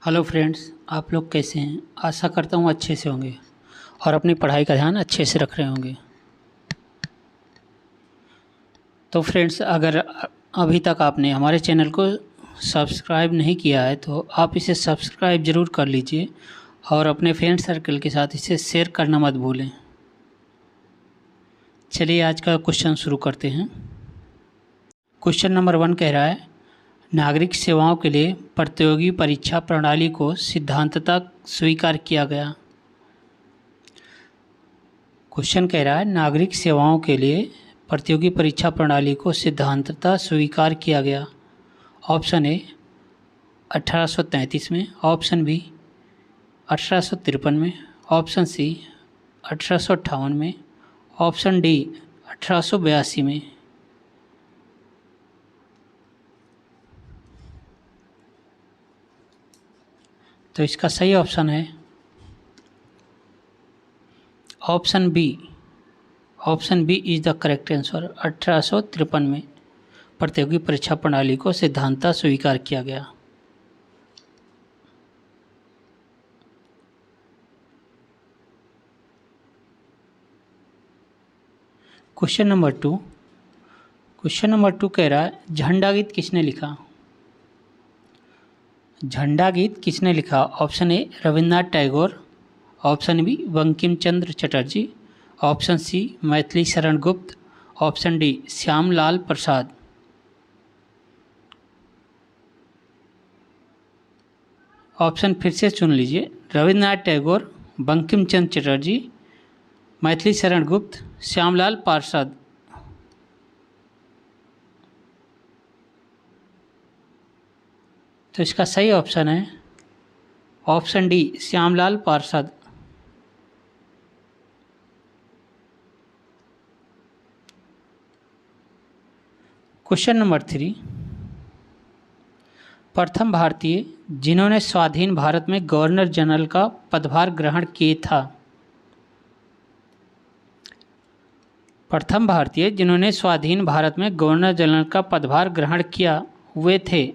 Hello friends, आप लोग कैसे हैं। आशा करता हूँ अच्छे से होंगे और अपनी पढ़ाई का ध्यान अच्छे से रख रहे होंगे। तो फ्रेंड्स, अगर अभी तक आपने हमारे चैनल को सब्सक्राइब नहीं किया है तो आप इसे सब्सक्राइब ज़रूर कर लीजिए और अपने फ्रेंड सर्कल के साथ इसे शेयर करना मत भूलें। चलिए आज का क्वेश्चन शुरू करते हैं। क्वेश्चन नंबर 1 कह रहा है, नागरिक सेवाओं के लिए प्रतियोगी परीक्षा प्रणाली को सिद्धांततः स्वीकार किया गया। क्वेश्चन कह रहा है, नागरिक सेवाओं के लिए प्रतियोगी परीक्षा प्रणाली को सिद्धांततः स्वीकार किया गया। ऑप्शन ए 1833 में, ऑप्शन बी 1853 में, ऑप्शन सी 1858 में, ऑप्शन डी 1882 में। तो इसका सही ऑप्शन है option B. Option B is the correct answer. 1853 में प्रतियोगी परीक्षा प्रणाली को सिद्धांततः स्वीकार किया गया। क्वेश्चन नंबर 2 कह रहा है, झंडा गीत किसने लिखा। झंडा गीत किसने लिखा। Option A Rabindranath Tagore, option B Bankim Chandra Chatterjee, option C Maithili Sharan Gupt, option D Shyamlal Prasad. Option फिर से सुन लीजिए, रविन्द्रनाथ टैगोर, बंकिम चंद्र चटर्जी, मैथिली शरण गुप्त, श्यामलाल प्रसाद। तो इसका सही ऑप्शन है ऑप्शन डी श्यामलाल प्रसाद। क्वेश्चन नंबर 3, प्रथम भारतीय जिन्होंने स्वाधीन भारत में गवर्नर जनरल का पदभार ग्रहण किया था। प्रथम भारतीय जिन्होंने स्वाधीन भारत में गवर्नर जनरल का पदभार ग्रहण किया हुए थे।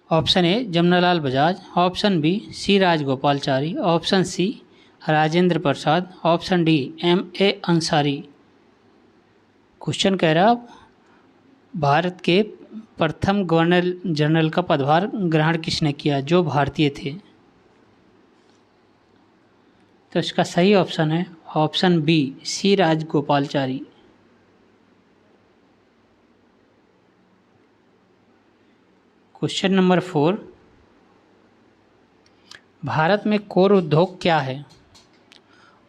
Option A Jamnalal Bajaj, option B C Rajagopalachari, option C Rajendra Prasad, option D M.A. Ansari. Question कह रहा, भारत के प्रथम गवर्नर जनरल का पदभार ग्रहण किसने किया जो भारतीय थे। तो इसका सही ऑप्शन है option B C Rajagopalachari. Question number 4, Bharat में कोर उद्योग क्या है।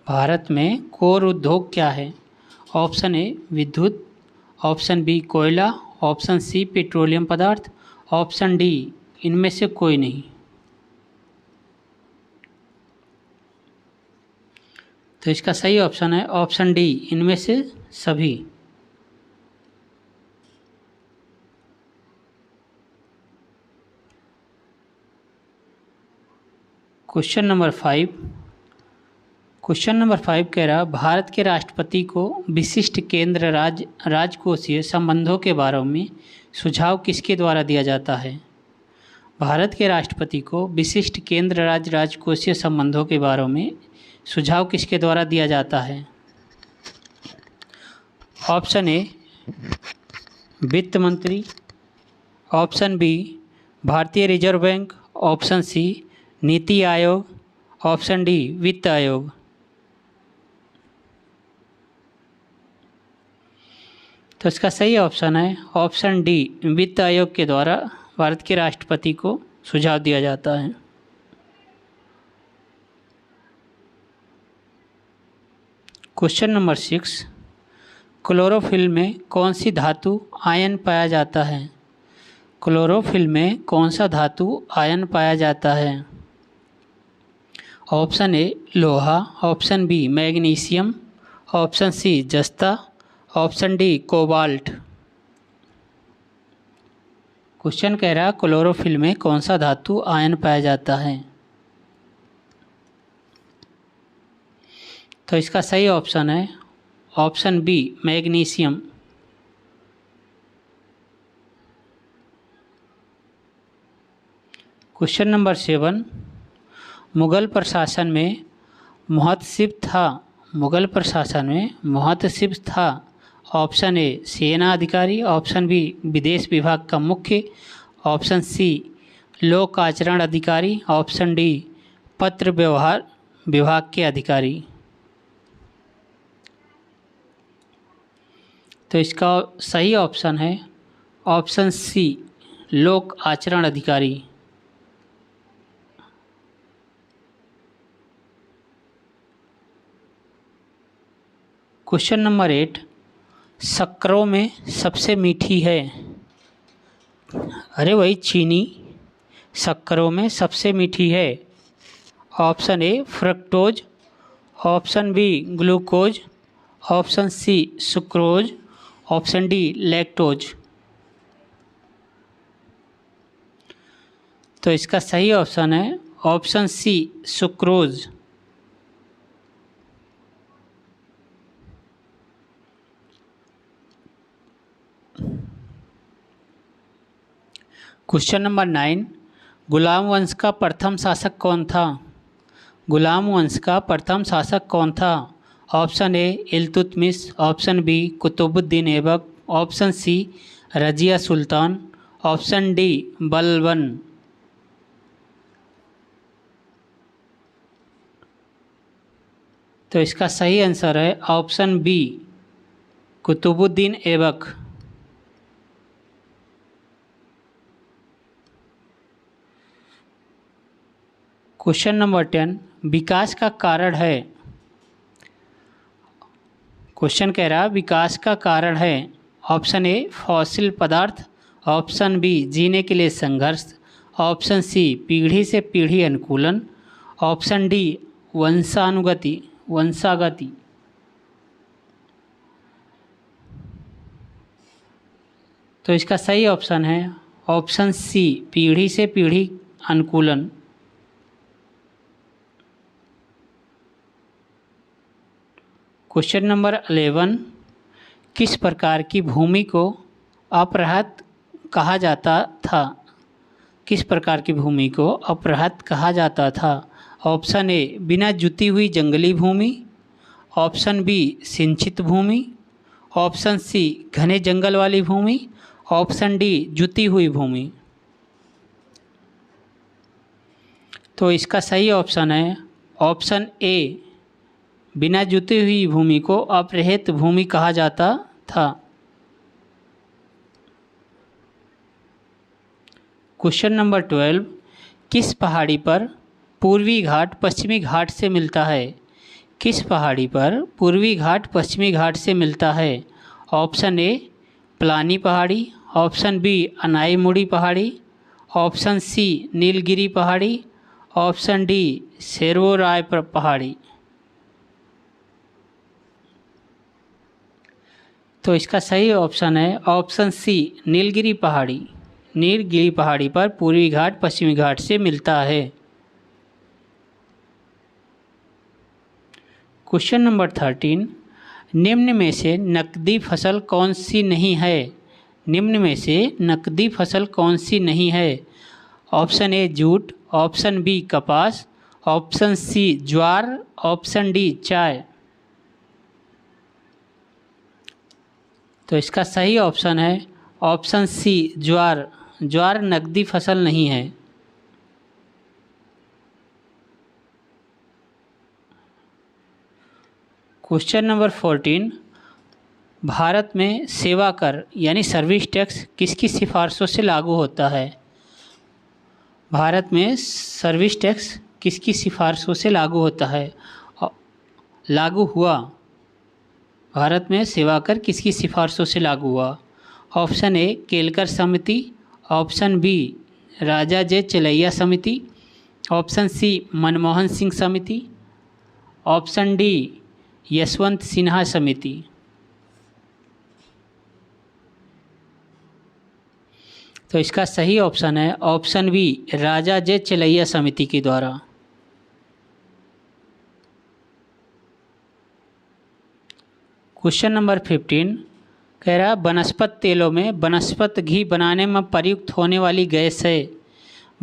भारत में कोर उद्योग क्या है। ऑप्शन ए विद्युत, ऑप्शन बी कोयला, ऑप्शन सी पेट्रोलियम पदार्थ, ऑप्शन डी इनमें से कोई नहीं। तो इसका सही ऑप्शन है ऑप्शन डी इनमें से सभी। क्वेश्चन नंबर 5 कह रहा, भारत के राष्ट्रपति को विशिष्ट केंद्र राजकोषीय संबंधों के बारे में सुझाव किसके द्वारा दिया जाता है। भारत के राष्ट्रपति को विशिष्ट केंद्र राजकोषीय संबंधों के बारे में सुझाव किसके द्वारा दिया जाता है। ऑप्शन ए वित्त मंत्री, ऑप्शन बी भारतीय reserve bank, option C NITI Aayog, option D वित्त आयोग। तो इसका सही ऑप्शन है ऑप्शन डी वित्त आयोग के द्वारा भारत के राष्ट्रपति को सुझाव दिया जाता है। क्वेश्चन नंबर 6, क्लोरोफिल में कौन सी धातु आयन पाया जाता है। क्लोरोफिल में कौन सा धातु आयन पाया जाता है। ऑप्शन ए लोहा, option B magnesium, option C जस्ता, ऑप्शन डी कोबाल्ट। क्वेश्चन कह रहा है क्लोरोफिल में कौन सा धातु आयन पाया जाता है। तो इसका सही ऑप्शन है option B magnesium. Question number 7, Mughal प्रशासन में मुहतसिब था। मुगल प्रशासन में मुहतसिब था। ऑप्शन ए सेना अधिकारी, ऑप्शन बी विदेश विभाग का मुख्य, ऑप्शन सी लोक आचरण अधिकारी, ऑप्शन डी पत्र व्यवहार विभाग के अधिकारी। तो इसका सही ऑप्शन है ऑप्शन सी लोक आचरण अधिकारी। क्वेश्चन नंबर 8, शक्करों में सबसे मीठी है। अरे वही चीनी शक्करों में सबसे मीठी है। Option A fructose, option B glucose, option C sucrose, option D lactose. तो इसका सही ऑप्शन है option C sucrose. Question number 9, गुलाम वंश का प्रथम शासक कौन था। गुलाम वंश का प्रथम शासक कौन था। Option A Iltutmish, option B Qutubuddin Aibak, option C Razia Sultan, option D Balban. तो इसका सही आंसर है option B Qutubuddin Aibak. Question number 10, विकास का कारण है। क्वेश्चन कह रहा विकास का कारण है। ऑप्शन ए फॉसिल पदार्थ, ऑप्शन बी जीने के लिए संघर्ष, ऑप्शन सी पीढ़ी से पीढ़ी अनुकूलन, ऑप्शन डी वंशागति। तो इसका सही ऑप्शन है ऑप्शन सी पीढ़ी से पीढ़ी अनुकूलन। क्वेश्चन नंबर 11, किस प्रकार की भूमि को अपरहत कहा जाता था। किस प्रकार की भूमि को अपरहत कहा जाता था। ऑप्शन ए बिना जुती हुई जंगली भूमि, ऑप्शन बी सिंचित भूमि, ऑप्शन सी घने जंगल वाली भूमि, ऑप्शन डी जुती हुई भूमि। तो इसका सही ऑप्शन है ऑप्शन ए बिना जुती हुई भूमि को अपरहित भूमि कहा जाता था। क्वेश्चन नंबर 12, किस पहाड़ी पर पूर्वी घाट पश्चिमी घाट से मिलता है। किस पहाड़ी पर पूर्वी घाट पश्चिमी घाट से मिलता है। ऑप्शन ए पलानी पहाड़ी, ऑप्शन बी अनाईमुड़ी पहाड़ी, ऑप्शन सी नीलगिरी पहाड़ी, ऑप्शन डी शेरवोराय पहाड़ी। तो इसका सही ऑप्शन है ऑप्शन सी नीलगिरी पहाड़ी। नीलगिरी पहाड़ी पर पूर्वी घाट पश्चिमी घाट से मिलता है। क्वेश्चन नंबर 13, निम्न में से नकदी फसल कौन सी नहीं है। निम्न में से नकदी फसल कौन सी नहीं है। Option A jute, option B कपास, ऑप्शन सी ज्वार, ऑप्शन डी चाय। तो इसका सही ऑप्शन है ऑप्शन सी ज्वार। ज्वार नकदी फसल नहीं है। क्वेश्चन नंबर 14, भारत में सेवा कर यानी सर्विस टैक्स किसकी सिफारिशों से लागू होता है। भारत में सर्विस टैक्स किसकी सिफारिशों से लागू होता है। लागू हुआ। भारत में सेवा कर किसकी सिफारिशों से लागू हुआ। ऑप्शन ए केलकर समिति, ऑप्शन बी राजा जे चलैया समिति, ऑप्शन सी मनमोहन सिंह समिति, ऑप्शन डी यशवंत सिन्हा समिति। तो इसका सही ऑप्शन है ऑप्शन बी राजा जे चलैया समिति के द्वारा। क्वेश्चन नंबर 15 कह रहा वनस्पति तेलों में वनस्पति घी बनाने में प्रयुक्त होने वाली गैस है।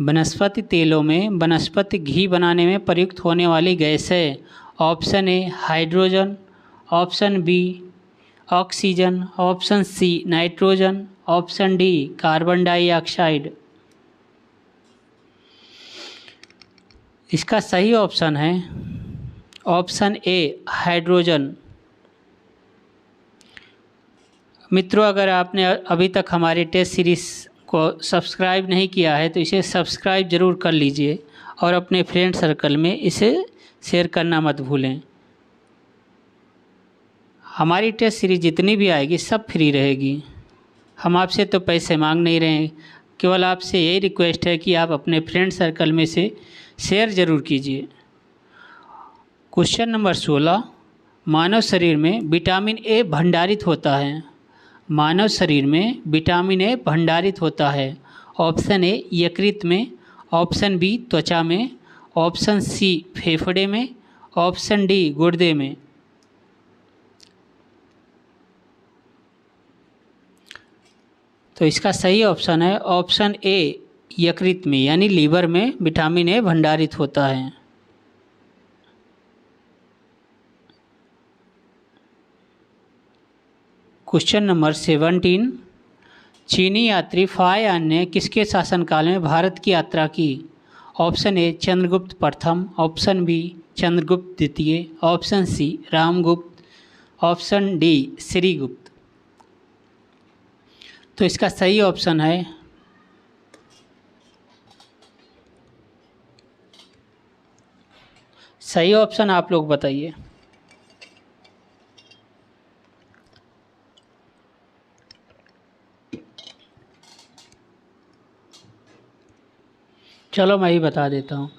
वनस्पति तेलों में वनस्पति घी बनाने में प्रयुक्त होने वाली गैस है। Option A hydrogen, option B oxygen, option C nitrogen, option D carbon dioxide. इसका सही ऑप्शन है ऑप्शन ए हाइड्रोजन। मित्रों, अगर आपने अभी तक हमारे टेस्ट सीरीज़ को सब्सक्राइब नहीं किया है तो इसे सब्सक्राइब ज़रूर कर लीजिए और अपने फ्रेंड सर्कल में इसे शेयर करना मत भूलें। हमारी टेस्ट सीरीज़ जितनी भी आएगी सब फ्री रहेगी। हम आपसे तो पैसे मांग नहीं रहे हैं, केवल आपसे यही रिक्वेस्ट है कि आप अपने फ्रेंड सर्कल में से शेयर ज़रूर कीजिए। क्वेश्चन नंबर 16 मानव शरीर में विटामिन ए भंडारित होता है। मानव शरीर में विटामिन ए भंडारित होता है। ऑप्शन ए यकृत में, ऑप्शन बी त्वचा में, ऑप्शन सी फेफड़े में, ऑप्शन डी गुर्दे में। तो इसका सही ऑप्शन है ऑप्शन ए यकृत में, यानी लीवर में विटामिन ए भंडारित होता है। क्वेश्चन नंबर 17 चीनी यात्री फायान ने किसके शासनकाल में भारत की यात्रा की। ऑप्शन ए चंद्रगुप्त प्रथम, ऑप्शन बी चंद्रगुप्त द्वितीय, option C Ramgupta, option D Shrigupta. तो इसका सही ऑप्शन है सही ऑप्शन आप लोग बताइए। चलो मैं ही बता देता हूँ।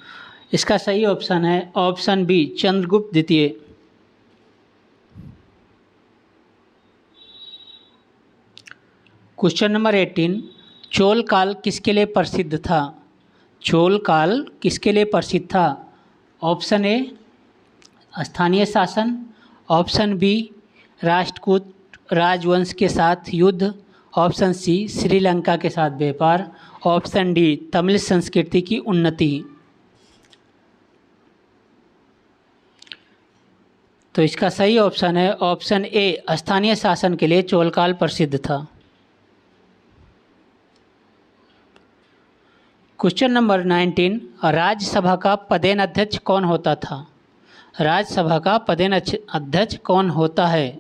इसका सही ऑप्शन है ऑप्शन बी चंद्रगुप्त द्वितीय। क्वेश्चन नंबर 18 चोल काल किसके लिए प्रसिद्ध था। चोल काल किसके लिए प्रसिद्ध था। ऑप्शन ए स्थानीय शासन, ऑप्शन बी राष्ट्रकूट राजवंश के साथ युद्ध, ऑप्शन सी श्रीलंका के साथ व्यापार, ऑप्शन डी तमिल संस्कृति की उन्नति। तो इसका सही ऑप्शन है ऑप्शन ए स्थानीय शासन के लिए चोल काल प्रसिद्ध था। क्वेश्चन नंबर 19 राज्यसभा का पदेन अध्यक्ष कौन होता था। राज्यसभा का पदेन अध्यक्ष कौन होता है।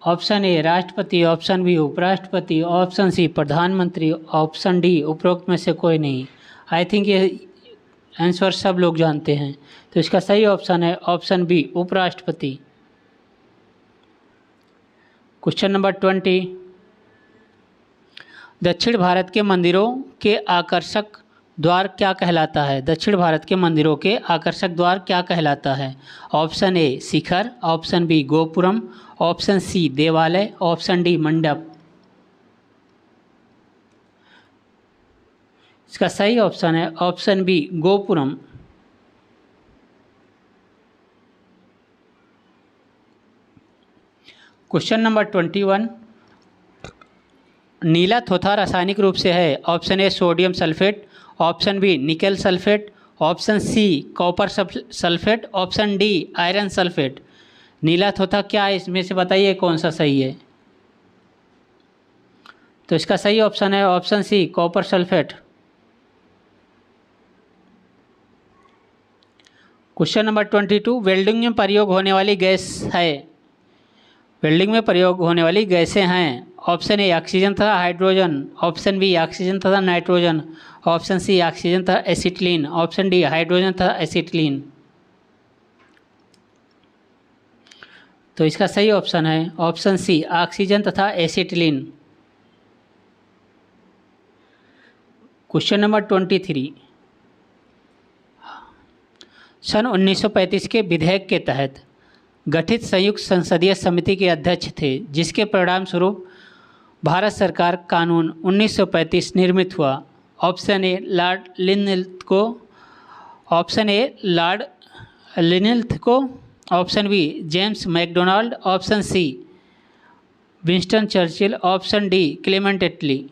ऑप्शन ए राष्ट्रपति, ऑप्शन बी उपराष्ट्रपति, ऑप्शन सी प्रधानमंत्री, ऑप्शन डी उपरोक्त में से कोई नहीं। आई थिंक ये आंसर सब लोग जानते हैं। तो इसका सही ऑप्शन है ऑप्शन बी उपराष्ट्रपति। क्वेश्चन नंबर 20 दक्षिण भारत के मंदिरों के आकर्षक द्वार क्या कहलाता है। दक्षिण भारत के मंदिरों के आकर्षक द्वार क्या कहलाता है। ऑप्शन ए शिखर, ऑप्शन बी गोपुरम, ऑप्शन सी देवालय, ऑप्शन डी मंडप। इसका सही ऑप्शन है ऑप्शन बी गोपुरम। क्वेश्चन नंबर 21 नीला थोथा रासायनिक रूप से है। Option A sodium sulphate, option B nickel sulphate, option C copper sulphate, option D iron sulphate. नीला थोथा क्या है, इसमें से बताइए कौन सा सही है। तो इसका सही ऑप्शन है option C copper sulphate. Question number 22 welding में प्रयोग होने वाली गैस है। वेल्डिंग में प्रयोग होने वाली गैसें हैं। ऑप्शन ए ऑक्सीजन तथा हाइड्रोजन, ऑप्शन बी ऑक्सीजन तथा नाइट्रोजन, ऑप्शन सी ऑक्सीजन तथा एसिटिलीन, ऑप्शन डी हाइड्रोजन तथा एसिटिलीन। तो इसका सही ऑप्शन है ऑप्शन सी ऑक्सीजन तथा एसिटिलीन। क्वेश्चन नंबर 23 सन 1935 के विधेयक के तहत गठित संयुक्त संसदीय समिति के अध्यक्ष थे, जिसके परिणाम स्वरूप भारत सरकार कानून 1935 निर्मित हुआ। Option A Lord Linlithgow, option A Lord Linlithgow, option B James MacDonald, option C Winston Churchill, option D Clement Attlee.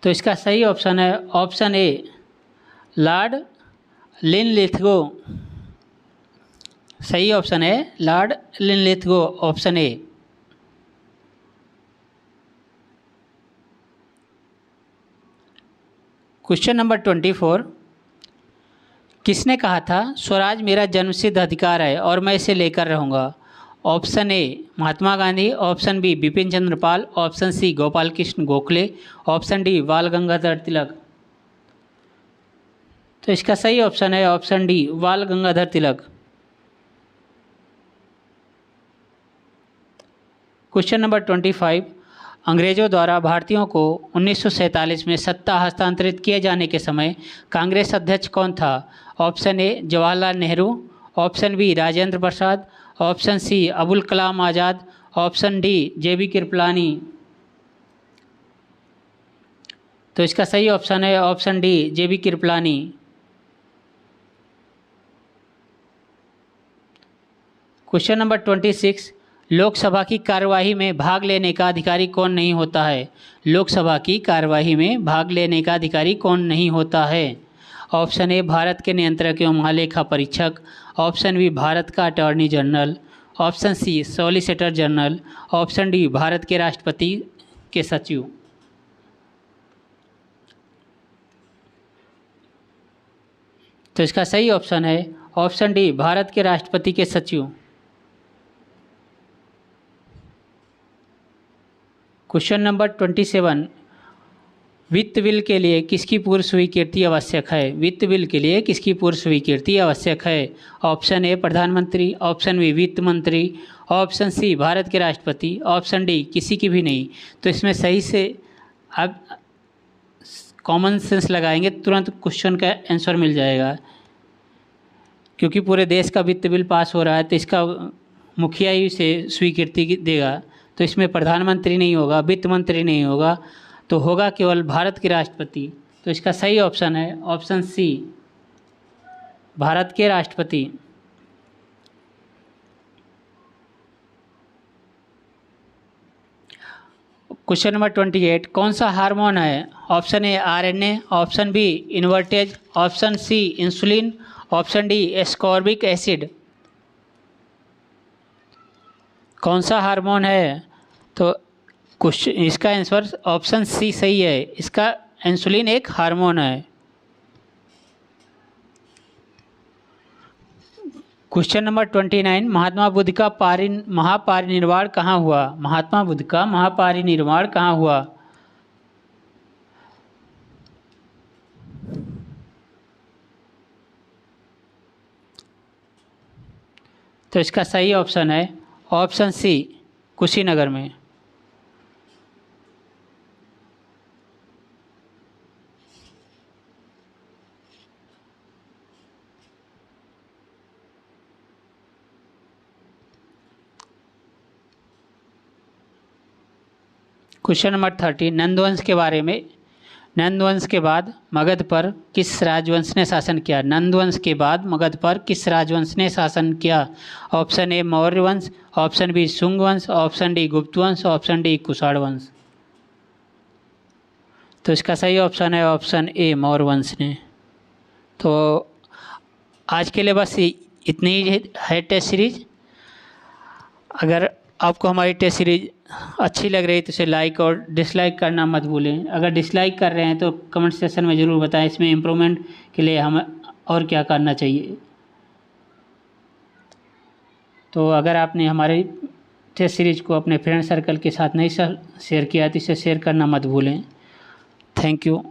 तो इसका सही ऑप्शन है ऑप्शन ए लॉर्ड लिनलिथगो। सही ऑप्शन है Lord Linlithgow, option A. Question number 24, किसने कहा था स्वराज मेरा जन्मसिद्ध अधिकार है और मैं इसे लेकर रहूँगा? Option A Mahatma Gandhi, option B Bipin Chandra Pal, option C Gopal Krishna Gokhale, option D Bal Gangadhar तिलक। तो इसका सही ऑप्शन है ऑप्शन डी बाल गंगाधर तिलक। क्वेश्चन नंबर 25, अंग्रेजों द्वारा भारतीयों को 1947 में सत्ता हस्तांतरित किए जाने के समय कांग्रेस अध्यक्ष कौन था? Option A Jawaharlal Nehru, option B Rajendra Prasad, option C Abul Kalam Azad, option D J B Kripalani. तो इसका सही ऑप्शन है option D J B Kripalani. Question number 26, Lok Sabha की कार्यवाही में भाग लेने का अधिकारी कौन नहीं होता है? लोकसभा की कार्यवाही में भाग लेने का अधिकारी कौन नहीं होता है? ऑप्शन ए भारत के नियंत्रक एवं महालेखा परीक्षक, ऑप्शन बी भारत का attorney general, option C solicitor general, option D Bharat के राष्ट्रपति के सचिव। तो इसका सही ऑप्शन है ऑप्शन डी भारत के राष्ट्रपति के सचिव। क्वेश्चन नंबर 27, वित्त बिल के लिए किसकी पूर्व स्वीकृति आवश्यक है? वित्त बिल के लिए किसकी पूर्व स्वीकृति आवश्यक है? ऑप्शन ए प्रधानमंत्री, ऑप्शन बी वित्त मंत्री, ऑप्शन सी भारत के राष्ट्रपति, ऑप्शन डी किसी की भी नहीं। तो इसमें सही से आप कॉमन सेंस लगाएंगे तुरंत क्वेश्चन का आंसर मिल जाएगा, क्योंकि पूरे देश का वित्त बिल पास हो रहा है तो इसका मुखिया ही से स्वीकृति देगा। तो इसमें प्रधानमंत्री नहीं होगा, वित्त मंत्री नहीं होगा, तो होगा केवल भारत के राष्ट्रपति। तो इसका सही ऑप्शन है ऑप्शन सी भारत के राष्ट्रपति। क्वेश्चन नंबर 28, कौन सा हार्मोन है? Option A RNA, option B invertase, option C insulin, option D ascorbic acid. कौन सा हार्मोन है? तो क्वेश्चन इसका आंसर ऑप्शन सी सही है, इसका इंसुलिन एक हार्मोन है। क्वेश्चन नंबर 29, महात्मा बुद्ध का महापरिनिर्वाण कहाँ हुआ? महात्मा बुद्ध का महापरिनिर्वाण कहाँ हुआ? तो इसका सही ऑप्शन है ऑप्शन सी कुशीनगर में। क्वेश्चन नंबर 30, नंदवंश के बारे में। नंदवंश के बाद मगध पर किस राजवंश ने शासन किया? नंदवंश के बाद मगध पर किस राजवंश ने शासन किया? ऑप्शन ए मौर्य वंश, ऑप्शन बी शुंग वंश, ऑप्शन डी गुप्त वंश, ऑप्शन डी कुषाण वंश। तो इसका सही ऑप्शन है ऑप्शन ए मौर्य वंश ने। तो आज के लिए बस इतनी ही है टेस्ट सीरीज। अगर आपको हमारी टेस्ट सीरीज अच्छी लग रही है तो इसे लाइक और डिसलाइक करना मत भूलें। अगर डिसलाइक कर रहे हैं तो कमेंट सेक्शन में ज़रूर बताएं इसमें इम्प्रूवमेंट के लिए हमें और क्या करना चाहिए। तो अगर आपने हमारे टेस्ट सीरीज को अपने फ्रेंड सर्कल के साथ नहीं शेयर किया तो इसे शेयर करना मत भूलें। Thank you.